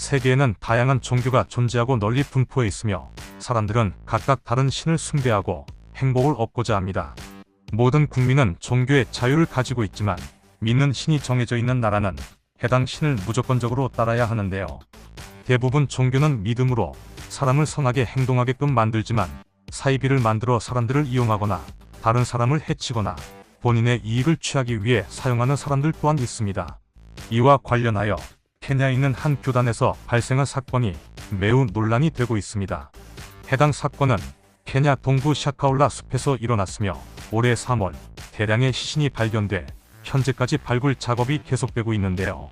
세계에는 다양한 종교가 존재하고 널리 분포해 있으며 사람들은 각각 다른 신을 숭배하고 행복을 얻고자 합니다. 모든 국민은 종교의 자유를 가지고 있지만 믿는 신이 정해져 있는 나라는 해당 신을 무조건적으로 따라야 하는데요. 대부분 종교는 믿음으로 사람을 선하게 행동하게끔 만들지만 사이비를 만들어 사람들을 이용하거나 다른 사람을 해치거나 본인의 이익을 취하기 위해 사용하는 사람들 또한 있습니다. 이와 관련하여 케냐에 있는 한 교단에서 발생한 사건이 매우 논란이 되고 있습니다. 해당 사건은 케냐 동부 샤카올라 숲에서 일어났으며 올해 3월 대량의 시신이 발견돼 현재까지 발굴 작업이 계속되고 있는데요.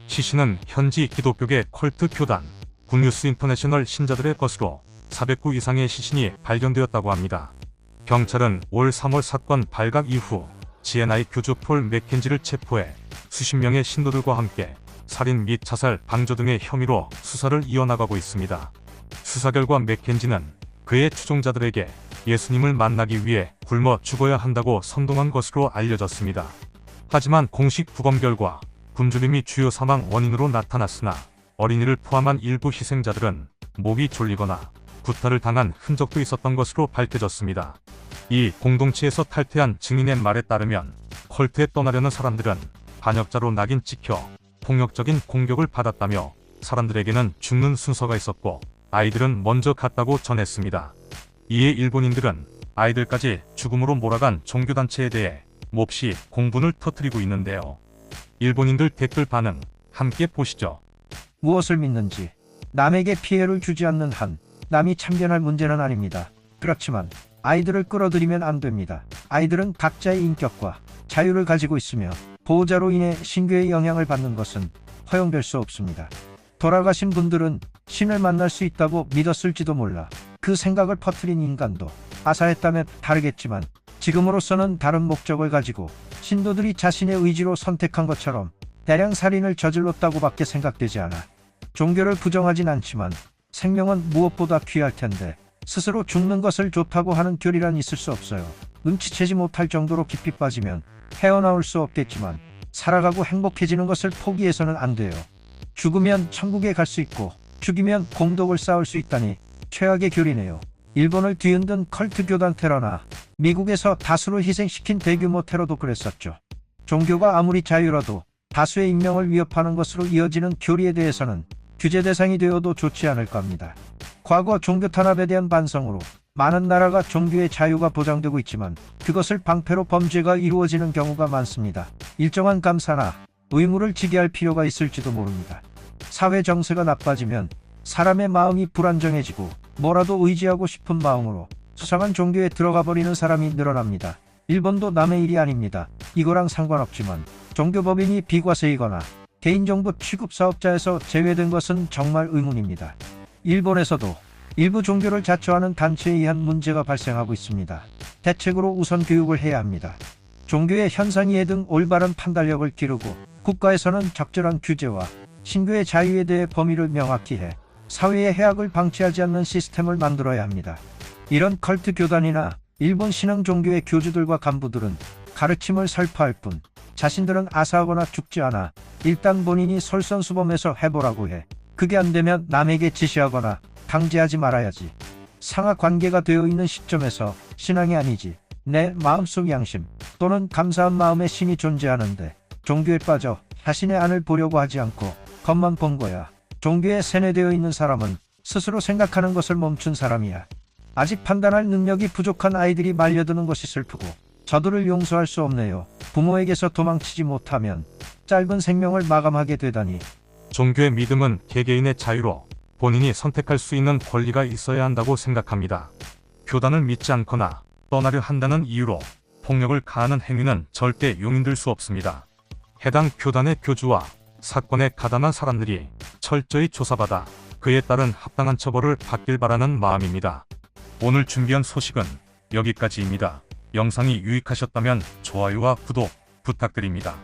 시신은 현지 기독교계 컬트 교단 굿뉴스 인터내셔널 신자들의 것으로 409 이상의 시신이 발견되었다고 합니다. 경찰은 올 3월 사건 발각 이후 GNI 교주 폴 맥켄지를 체포해 수십 명의 신도들과 함께 살인 및 자살 방조 등의 혐의로 수사를 이어나가고 있습니다. 수사 결과 맥켄지는 그의 추종자들에게 예수님을 만나기 위해 굶어 죽어야 한다고 선동한 것으로 알려졌습니다. 하지만 공식 부검 결과 굶주림이 주요 사망 원인으로 나타났으나 어린이를 포함한 일부 희생자들은 목이 졸리거나 구타를 당한 흔적도 있었던 것으로 밝혀졌습니다. 이 공동체에서 탈퇴한 증인의 말에 따르면 컬트에 떠나려는 사람들은 반역자로 낙인 찍혀 폭력적인 공격을 받았다며 사람들에게는 죽는 순서가 있었고 아이들은 먼저 갔다고 전했습니다. 이에 일본인들은 아이들까지 죽음으로 몰아간 종교단체에 대해 몹시 공분을 터뜨리고 있는데요. 일본인들 댓글 반응 함께 보시죠. 무엇을 믿는지 남에게 피해를 주지 않는 한 남이 참견할 문제는 아닙니다. 그렇지만 아이들을 끌어들이면 안 됩니다. 아이들은 각자의 인격과 자유를 가지고 있으며 보호자로 인해 신교의 영향을 받는 것은 허용될 수 없습니다. 돌아가신 분들은 신을 만날 수 있다고 믿었을지도 몰라 그 생각을 퍼뜨린 인간도 아사했다면 다르겠지만 지금으로서는 다른 목적을 가지고 신도들이 자신의 의지로 선택한 것처럼 대량 살인을 저질렀다고밖에 생각되지 않아. 종교를 부정하진 않지만 생명은 무엇보다 귀할 텐데 스스로 죽는 것을 좋다고 하는 교리란 있을 수 없어요. 눈치채지 못할 정도로 깊이 빠지면 헤어나올 수 없겠지만 살아가고 행복해지는 것을 포기해서는 안 돼요. 죽으면 천국에 갈 수 있고 죽이면 공덕을 쌓을 수 있다니 최악의 교리네요. 일본을 뒤흔든 컬트 교단 테러나 미국에서 다수를 희생시킨 대규모 테러도 그랬었죠. 종교가 아무리 자유라도 다수의 인명을 위협하는 것으로 이어지는 교리에 대해서는 규제 대상이 되어도 좋지 않을까 합니다. 과거 종교 탄압에 대한 반성으로 많은 나라가 종교의 자유가 보장되고 있지만 그것을 방패로 범죄가 이루어지는 경우가 많습니다. 일정한 감사나 의무를 지게 할 필요가 있을지도 모릅니다. 사회 정세가 나빠지면 사람의 마음이 불안정해지고 뭐라도 의지하고 싶은 마음으로 수상한 종교에 들어가 버리는 사람이 늘어납니다. 일본도 남의 일이 아닙니다. 이거랑 상관없지만 종교법인이 비과세이거나 개인정보 취급사업자에서 제외된 것은 정말 의문입니다. 일본에서도 일부 종교를 자처하는 단체에 의한 문제가 발생하고 있습니다. 대책으로 우선 교육을 해야 합니다. 종교의 현상이해 등 올바른 판단력을 기르고 국가에서는 적절한 규제와 신교의 자유에 대해 범위를 명확히 해 사회의 해악을 방치하지 않는 시스템을 만들어야 합니다. 이런 컬트 교단이나 일본 신흥 종교의 교주들과 간부들은 가르침을 설파할 뿐 자신들은 아사하거나 죽지 않아 일단 본인이 솔선수범해서 해보라고 해. 그게 안 되면 남에게 지시하거나 강제하지 말아야지. 상하 관계가 되어 있는 시점에서 신앙이 아니지 내 마음속 양심 또는 감사한 마음의 신이 존재하는데 종교에 빠져 자신의 안을 보려고 하지 않고 겉만 본 거야. 종교에 세뇌되어 있는 사람은 스스로 생각하는 것을 멈춘 사람이야. 아직 판단할 능력이 부족한 아이들이 말려드는 것이 슬프고 저들을 용서할 수 없네요. 부모에게서 도망치지 못하면 짧은 생명을 마감하게 되다니. 종교의 믿음은 개개인의 자유로 본인이 선택할 수 있는 권리가 있어야 한다고 생각합니다. 교단을 믿지 않거나 떠나려 한다는 이유로 폭력을 가하는 행위는 절대 용인될 수 없습니다. 해당 교단의 교주와 사건에 가담한 사람들이 철저히 조사받아 그에 따른 합당한 처벌을 받길 바라는 마음입니다. 오늘 준비한 소식은 여기까지입니다. 영상이 유익하셨다면 좋아요와 구독 부탁드립니다.